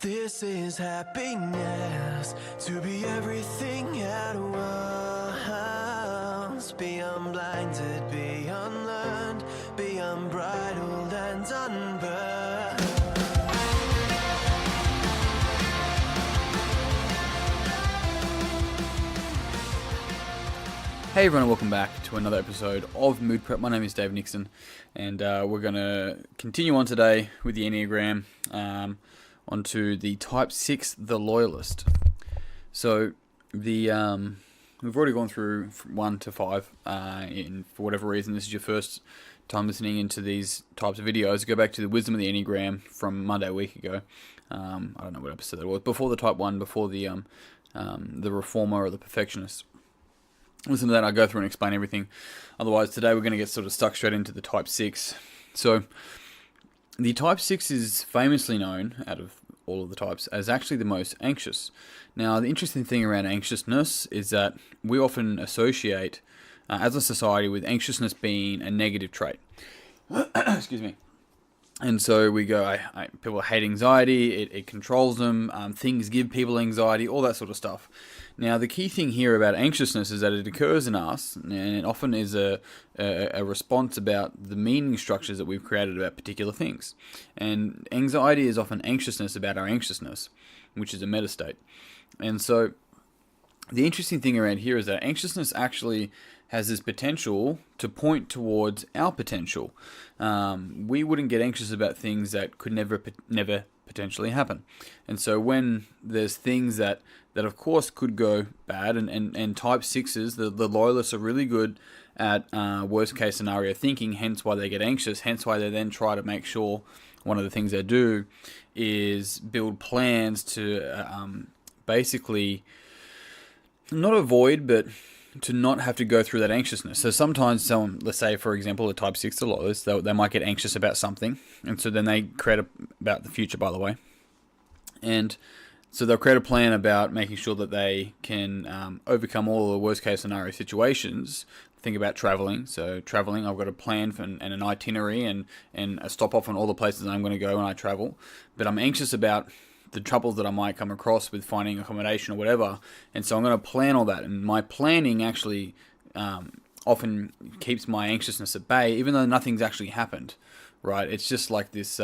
This is happiness, to be everything at once. Be unblinded, be unlearned, be unbridled and unburned. Hey everyone, and welcome back to another episode of Mood Prep. My name is Dave Nixon, and we're going to continue on today with the Enneagram, onto the Type 6, the Loyalist. So, we've already gone through 1 to 5, and for whatever reason, this is your first time listening into these types of videos. Go back to the Wisdom of the Enneagram from Monday a week ago. I don't know what episode that was. Before the Type 1, before the Reformer or the Perfectionist. Listen to that, I'll go through and explain everything. Otherwise, today we're going to get sort of stuck straight into the Type 6. So, the Type 6 is famously known, out of all of the types, as actually the most anxious. Now, the interesting thing around anxiousness is that we often associate, as a society, with anxiousness being a negative trait. Excuse me. And so we go, people hate anxiety, it controls them, things give people anxiety, all that sort of stuff. Now, the key thing here about anxiousness is that it occurs in us, and it often is a response about the meaning structures that we've created about particular things. And anxiety is often anxiousness about our anxiousness, which is a meta state. And so the interesting thing around here is that anxiousness actually has this potential to point towards our potential. We wouldn't get anxious about things that could never potentially happen. And so when there's things that of course could go bad, and Type 6s, the Loyalists are really good at worst case scenario thinking, hence why they get anxious, hence why they then try to make sure one of the things they do is build plans to basically not avoid, but to not have to go through that anxiousness. So sometimes someone, let's say for example, a Type 6 to Loyalist, they might get anxious about something, and so then they create about the future, by the way, and so they'll create a plan about making sure that they can overcome all the worst case scenario situations. Think about traveling. So traveling, I've got a plan and an itinerary and a stop off on all the places I'm going to go when I travel, but I'm anxious about the troubles that I might come across with finding accommodation or whatever, and so I'm going to plan all that, and my planning actually often keeps my anxiousness at bay, even though nothing's actually happened, right? It's just like this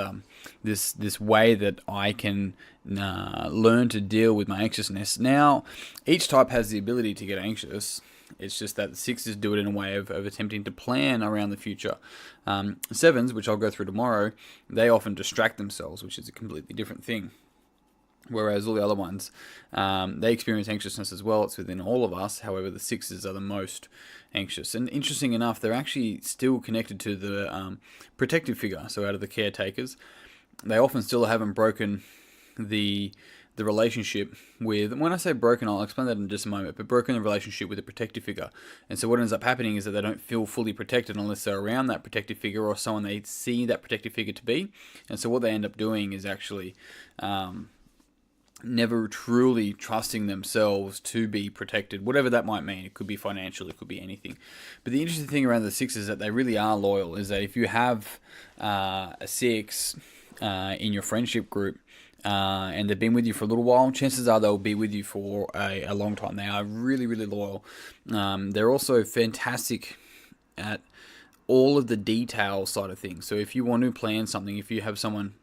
this way that I can learn to deal with my anxiousness. Now, each type has the ability to get anxious. It's just that the 6s do it in a way of attempting to plan around the future. 7s, which I'll go through tomorrow, they often distract themselves, which is a completely different thing. Whereas all the other ones, they experience anxiousness as well. It's within all of us. However, the 6s are the most anxious. And interesting enough, they're actually still connected to the protective figure. So out of the caretakers, they often still haven't broken the relationship with, when I say broken, I'll explain that in just a moment, but broken the relationship with a protective figure. And so what ends up happening is that they don't feel fully protected unless they're around that protective figure or someone they see that protective figure to be. And so what they end up doing is actually never truly trusting themselves to be protected, whatever that might mean. It could be financial, it could be anything. But the interesting thing around the 6 is that they really are loyal, is that if you have a 6 in your friendship group, and they've been with you for a little while, chances are they'll be with you for a long time. They are really, really loyal. They're also fantastic at all of the detail side of things. So if you want to plan something, if you have someone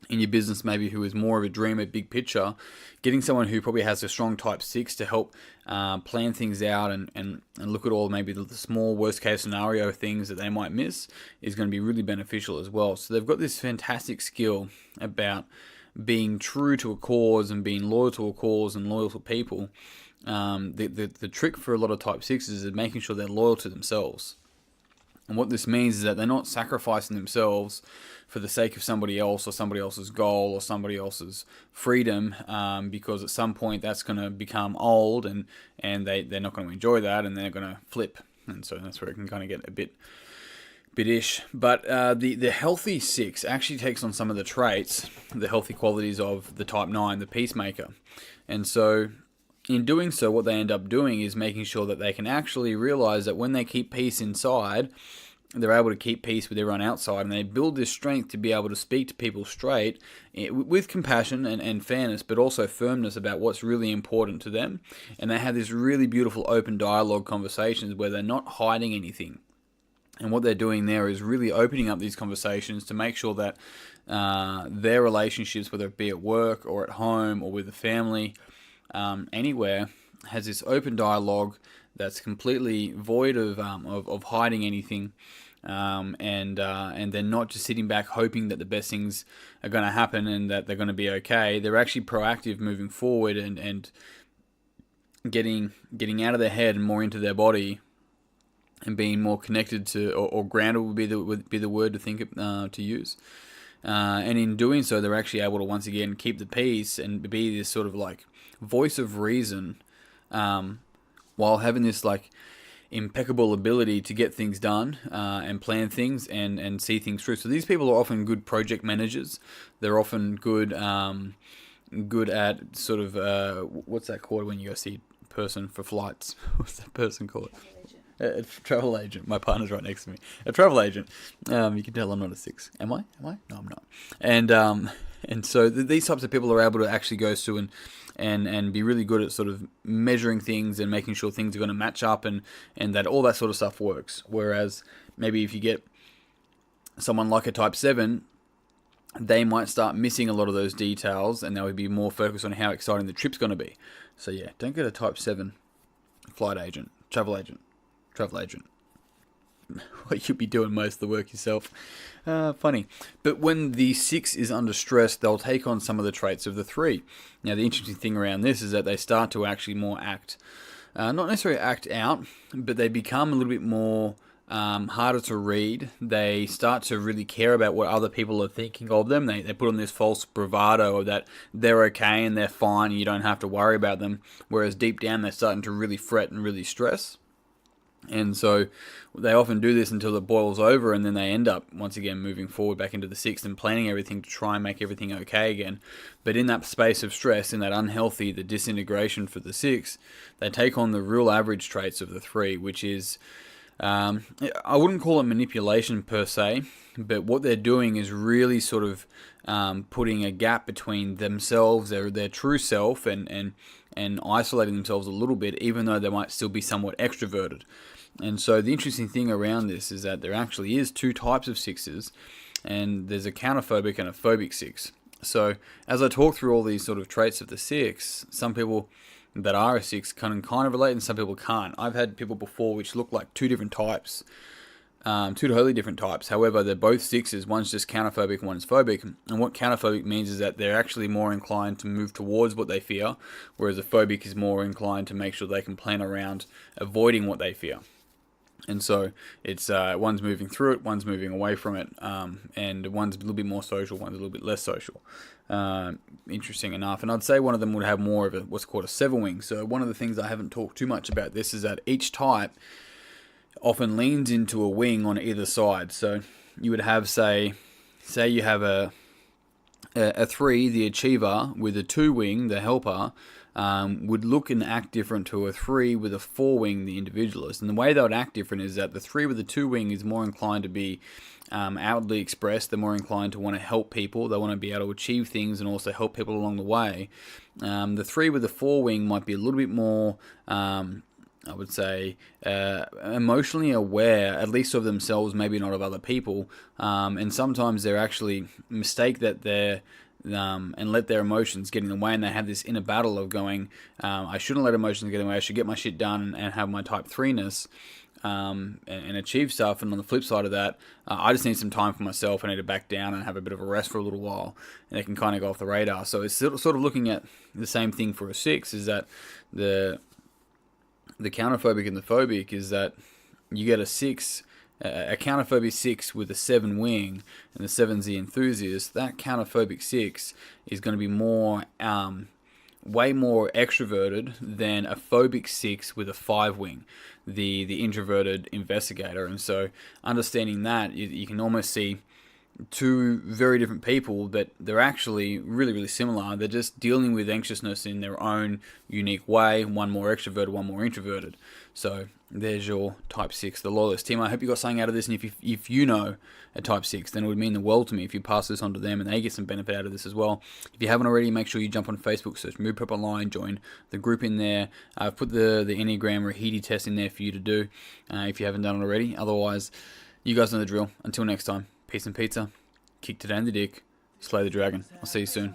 in your business maybe who is more of a dreamer, big picture, getting someone who probably has a strong Type 6 to help plan things out and look at all maybe the small worst case scenario things that they might miss is going to be really beneficial as well. So they've got this fantastic skill about being true to a cause and being loyal to a cause and loyal to people. The trick for a lot of Type 6s is making sure they're loyal to themselves. And what this means is that they're not sacrificing themselves for the sake of somebody else or somebody else's goal or somebody else's freedom, because at some point that's going to become old and they're not going to enjoy that and they're going to flip. And so that's where it can kind of get a bit-ish. But the healthy 6 actually takes on some of the traits, the healthy qualities of the Type 9, the peacemaker. And so in doing so, what they end up doing is making sure that they can actually realize that when they keep peace inside, they're able to keep peace with everyone outside, and they build this strength to be able to speak to people straight with compassion and fairness, but also firmness about what's really important to them. And they have this really beautiful open dialogue conversations where they're not hiding anything. And what they're doing there is really opening up these conversations to make sure that their relationships, whether it be at work or at home or with the family, anywhere, has this open dialogue that's completely void of hiding anything, and they're not just sitting back hoping that the best things are going to happen and that they're going to be okay. They're actually proactive, moving forward and getting out of their head and more into their body, and being more connected to, or grounded would be the word to think to use. And in doing so, they're actually able to once again keep the peace and be this sort of like voice of reason, while having this like impeccable ability to get things done, and plan things and see things through. So these people are often good project managers. They're often good at sort of what's that called when you go see a person for flights? What's that person called? A travel agent. My partner's right next to me. A travel agent. You can tell I'm not a 6. Am I? No, I'm not. And so these types of people are able to actually go through and be really good at sort of measuring things and making sure things are going to match up and that all that sort of stuff works. Whereas maybe if you get someone like a type 7, they might start missing a lot of those details, and they would be more focused on how exciting the trip's going to be. So yeah, don't get a type 7 flight agent, travel agent. What you'll be doing most of the work yourself. Funny. But when the 6 is under stress, they'll take on some of the traits of the 3. Now, the interesting thing around this is that they start to actually more act, not necessarily act out, but they become a little bit more harder to read. They start to really care about what other people are thinking of them. They put on this false bravado of that they're okay and they're fine and you don't have to worry about them. Whereas deep down, they're starting to really fret and really stress. And so they often do this until it boils over, and then they end up, once again, moving forward back into the 6 and planning everything to try and make everything okay again. But in that space of stress, in that unhealthy, the disintegration for the 6, they take on the real average traits of the 3, which is, I wouldn't call it manipulation per se, but what they're doing is really sort of putting a gap between themselves, their true self, and isolating themselves a little bit, even though they might still be somewhat extroverted. And so the interesting thing around this is that there actually is 2 types of 6s, and there's a counterphobic and a phobic 6. So as I talk through all these sort of traits of the 6, some people that are a 6 can kind of relate, and some people can't. I've had people before which look like 2 different types, 2 totally different types. However, they're both 6s. One's just counterphobic, one's phobic. And what counterphobic means is that they're actually more inclined to move towards what they fear, whereas a phobic is more inclined to make sure they can plan around avoiding what they fear. And so it's one's moving through it, one's moving away from it, and one's a little bit more social, one's a little bit less social. Interesting enough. And I'd say one of them would have more of what's called a 7 wing. So one of the things I haven't talked too much about this is that each type often leans into a wing on either side. So you would have, say you have a 3, the achiever, with a 2 wing, the helper, would look and act different to a 3 with a 4 wing, the individualist. And the way they would act different is that the 3 with the 2 wing is more inclined to be outwardly expressed. They're more inclined to want to help people. They want to be able to achieve things and also help people along the way. The 3 with the 4 wing might be a little bit more, I would say, emotionally aware, at least of themselves, maybe not of other people. And sometimes they're actually mistake that they're and let their emotions get in the way, and they have this inner battle of going, I shouldn't let emotions get in the way, I should get my shit done and have my type 3-ness and achieve stuff. And on the flip side of that, I just need some time for myself. I need to back down and have a bit of a rest for a little while, and they can kind of go off the radar. So it's sort of looking at the same thing for a 6, is that the counterphobic and the phobic is that you get a 6, a counterphobic 6 with a 7 wing, and the 7's the enthusiast. That counterphobic 6 is going to be more, way more extroverted than a phobic 6 with a 5 wing, the introverted investigator. And so understanding that, you can almost see two very different people, but they're actually really, really similar. They're just dealing with anxiousness in their own unique way. One more extroverted, one more introverted. So there's your type 6, the loyalist team. I hope you got something out of this, and if you know a type 6, then it would mean the world to me if you pass this on to them and they get some benefit out of this as well. If you haven't already, make sure you jump on Facebook, search Mood Prep Online, join the group in there. I've put the Enneagram Rahidi test in there for you to do if you haven't done it already. Otherwise, you guys know the drill. Until next time, peace and pizza. Kick today in the dick. Slay the dragon. I'll see you soon.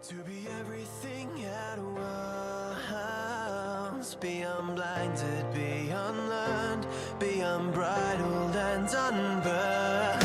To be everything at once, be unblinded, be unlearned, be unbridled and unburned.